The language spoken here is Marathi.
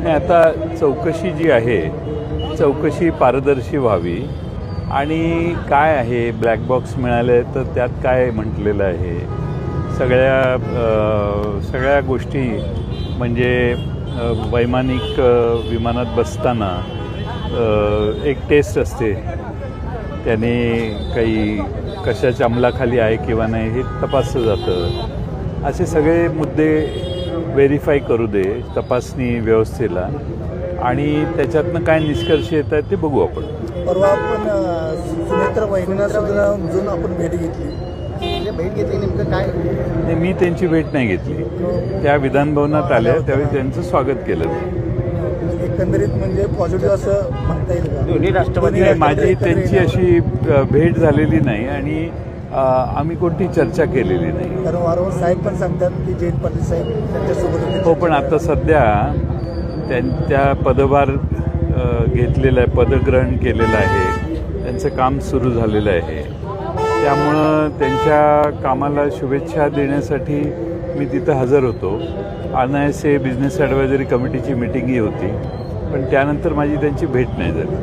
नाही, आता चौकशी जी आहे चौकशी पारदर्शी व्हावी आणि काय आहे ब्लॅक बॉक्स मिळाले तर त्यात काय म्हटलेलं आहे सगळ्या गोष्टी म्हणजे वैमानिक विमानात बसताना एक टेस्ट असते, त्याने काही कशाच्या अंमलाखाली आहे किंवा नाही हे तपासलं जातं. असे सगळे मुद्दे व्हेरीफाय करू दे तपासणी व्यवस्थेला आणि त्याच्यातनं काय निष्कर्ष येत आहेत ते बघू आपण. परवा आपण सुनेत्र वहिनींना सुद्धा अजून आपण भेट घेतली. नेमकं काय नाही, मी त्यांची भेट नाही घेतली. त्या विधानभवनात आल्या त्यावेळी त्यांचं स्वागत केलं. एकंदरीत म्हणजे पॉझिटिव्ह असं म्हणता येईल का? दोन्ही राष्ट्रवादी माझी त्यांची अशी भेट झालेली नाही आणि आम्ही कोणती चर्चा केलेली नाही. कारण वारंवार साहेब पण सांगतात की जयंत पाटील साहेब त्यांच्यासोबत होते. हो, पण आता सध्या त्यांच्या पदभार घेतलेलं आहे, पदग्रहण केलेलं आहे, त्यांचं काम सुरू झालेलं आहे. त्यामुळं त्यांच्या कामाला शुभेच्छा देण्यासाठी मी तिथं हजर होतो. NISA बिझनेस ॲडवायझरी कमिटीची मिटिंगही होती, पण त्यानंतर माझी त्यांची भेट नाही झाली.